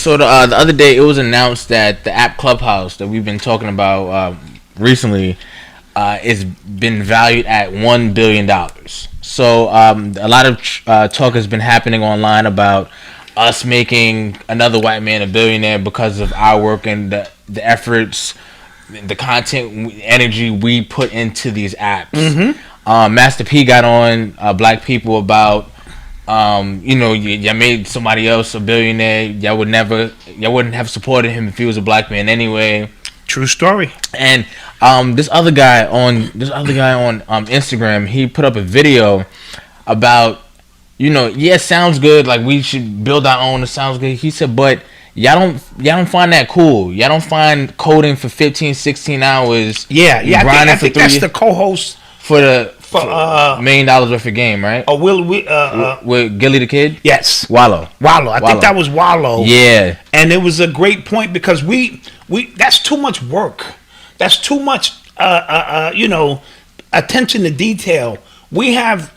So the other day, it was announced that the app Clubhouse that we've been talking about recently is been valued at $1 billion. So a lot of talk has been happening online about us making another white man a billionaire because of our work and the efforts, the content, energy we put into these apps. Mm-hmm. Master P got on Black People about, y'all made somebody else a billionaire. Y'all wouldn't have supported him if he was a black man anyway. True story. And this other guy on Instagram, he put up a video about, it sounds good, like we should build our own. It sounds good. He said, but y'all don't find that cool. Y'all don't find coding for 15, 16 hours. Yeah. I think that's the co-host for $1 million worth of game, right? Oh, with Gilly the Kid? Yes. Wallow. I think that was Wallow. Yeah. And it was a great point because we that's too much work. That's too much attention to detail. We have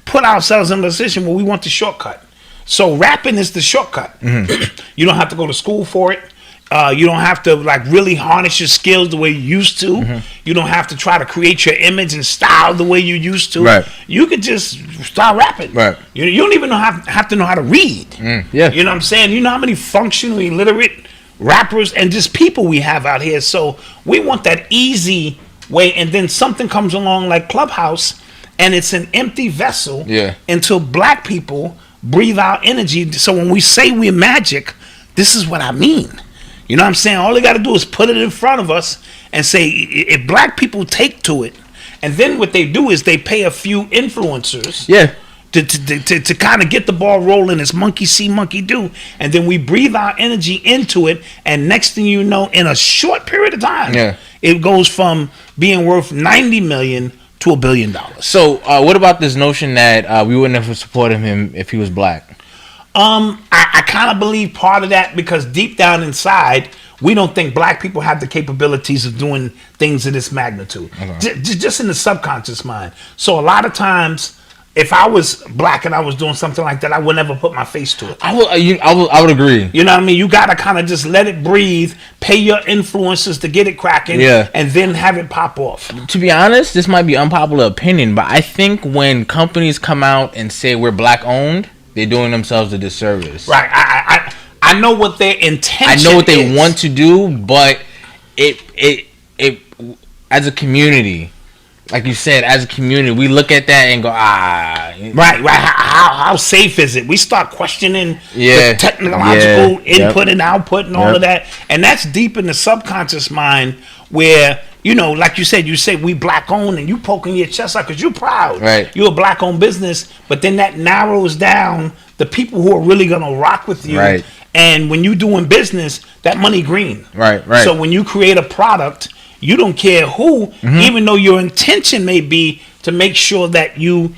put ourselves in a position where we want the shortcut. So rapping is the shortcut. Mm-hmm. You don't have to go to school for it. You don't have to really harness your skills the way you used to. Mm-hmm. You don't have to try to create your image and style the way you used to. Right. You could just start rapping. Right. You don't even have to know how to read. Yeah. You know what I'm saying? You know how many functionally illiterate rappers and just people we have out here. So we want that easy way, and then something comes along like Clubhouse, and it's an empty vessel until Black people breathe out energy. So when we say we're magic, this is what I mean. You know what I'm saying? All they got to do is put it in front of us and say, if Black people take to it, and then what they do is they pay a few influencers to kind of get the ball rolling. It's monkey see, monkey do. And then we breathe our energy into it, and next thing you know, in a short period of time, it goes from being worth $90 million to $1 billion. So what about this notion that we wouldn't have supported him if he was Black? I kind of believe part of that because deep down inside, we don't think Black people have the capabilities of doing things of this magnitude. Okay. Just in the subconscious mind. So a lot of times, if I was Black and I was doing something like that, I would never put my face to it. I would agree. You know what I mean? You got to kind of just let it breathe, pay your influencers to get it cracking, and then have it pop off. To be honest, this might be unpopular opinion, but I think when companies come out and say we're Black owned, they're doing themselves a disservice. Right. I know what their intention is. I know what they want to do, but it as a community, like you said, as a community, we look at that and go, Right. How safe is it? We start questioning the technological input and output and all of that. And that's deep in the subconscious mind where, like you said, we Black owned, and you poking your chest out because you're proud. Right. You're a Black owned business, but then that narrows down the people who are really going to rock with you. Right. And when you're doing business, that money green. Right. So when you create a product, you don't care who, even though your intention may be to make sure that you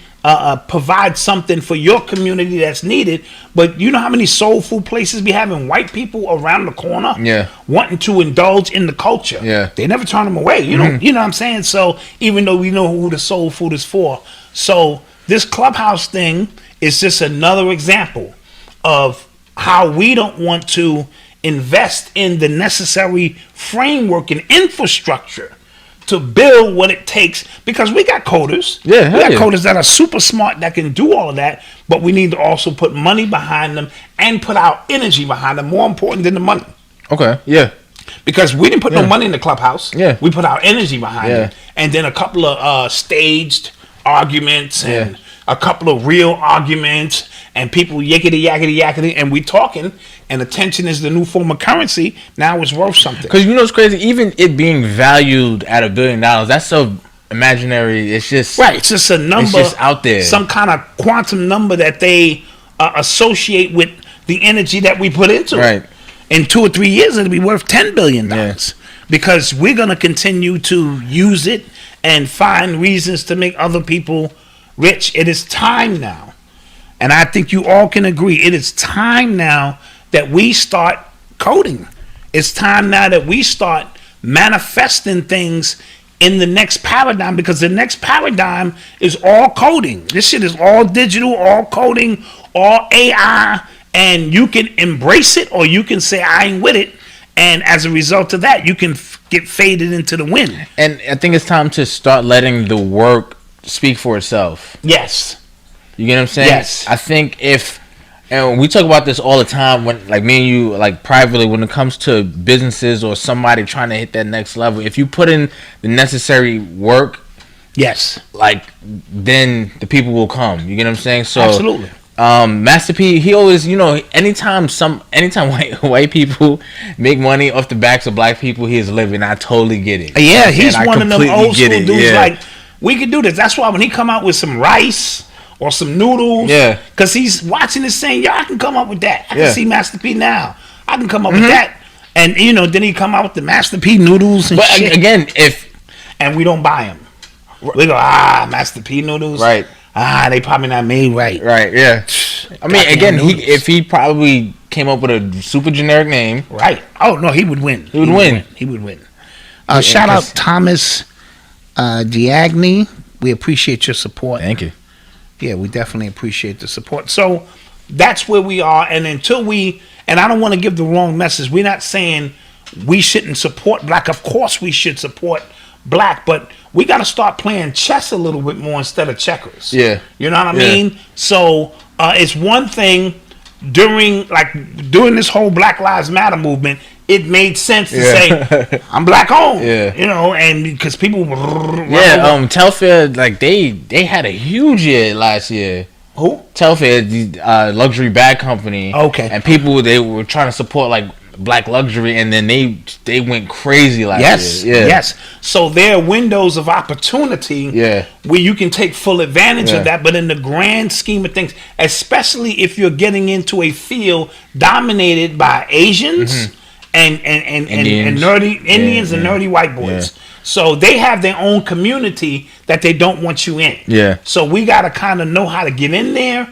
provide something for your community that's needed. But you know how many soul food places we have in white people around the corner wanting to indulge in the culture. They never turn them away. You know what I'm saying? So even though we know who the soul food is for. So this Clubhouse thing is just another example of how we don't want to invest in the necessary framework and infrastructure to build what it takes, because we got coders. We got coders that are super smart that can do all of that, but we need to also put money behind them and put our energy behind them, more important than the money. Okay, Because we didn't put no money in the Clubhouse. We put our energy behind it. And then a couple of staged arguments and a couple of real arguments and people yakety, and we talking, and attention is the new form of currency. Now it's worth something. Because it's crazy, even it being valued at $1 billion, that's so imaginary. It's just it's just a number. It's just out there, some kind of quantum number that they associate with the energy that we put into it. In 2 or 3 years, it'll be worth $10 billion because we're gonna continue to use it and find reasons to make other people rich. It is time now. And I think you all can agree, it is time now that we start coding. It's time now that we start manifesting things in the next paradigm, because the next paradigm is all coding. This shit is all digital, all coding, all AI, and you can embrace it, or you can say I ain't with it, and as a result of that, you can get faded into the wind. And I think it's time to start letting the work speak for itself. Yes. You get what I'm saying? Yes. I think and we talk about this all the time when, like, me and you, like, privately, when it comes to businesses or somebody trying to hit that next level, if you put in the necessary work, yes, like, then the people will come. You get what I'm saying? So absolutely. Master P, he always, anytime white people make money off the backs of black people, he is living. I totally get it. Yeah, he's one of them old school dudes. Yeah. Like, we could do this. That's why when he come out with some rice or some noodles, because he's watching this saying, "Yo, I can come up with that. I can see Master P now. I can come up with that." And then he come out with the Master P noodles and shit. But again, and we don't buy them, we go, Master P noodles, right? They probably not made right. Right, yeah. I mean, again, if he probably came up with a super generic name, right? Oh no, he would win. He would win. Shout out Thomas Diagni. We appreciate your support. Thank you. Yeah, we definitely appreciate the support. So that's where we are. And until and I don't want to give the wrong message. We're not saying we shouldn't support black. Of course we should support black, but we got to start playing chess a little bit more instead of checkers. Yeah. You know what I mean? So it's one thing during this whole Black Lives Matter movement, it made sense to say I'm black owned. Yeah. And because people Telfair, like they had a huge year last year. Who? Telfair, the luxury bag company. Okay. And people, they were trying to support like black luxury, and then they went crazy last year. Yes. So there are windows of opportunity where you can take full advantage of that. But in the grand scheme of things, especially if you're getting into a field dominated by Asians and nerdy Indians and nerdy white boys. So they have their own community that they don't want you in. Yeah. So we got to kind of know how to get in there.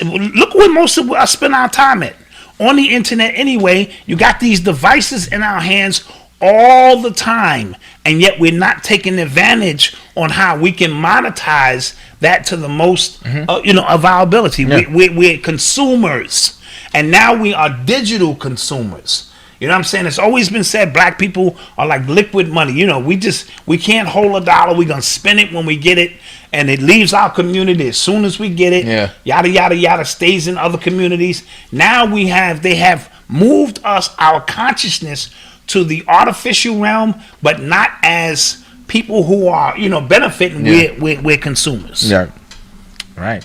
Look where most of us spend our time at. On the internet anyway. You got these devices in our hands all the time, and yet we're not taking advantage on how we can monetize that to the most of our ability. We're consumers, and now we are digital consumers. You know what I'm saying? It's always been said black people are like liquid money. We can't hold a dollar. We're going to spend it when we get it, and it leaves our community as soon as we get it. Yeah. Yada, yada, yada, stays in other communities. Now they have moved our consciousness to the artificial realm, but not as people who are, benefiting. We're consumers. Yeah. Right.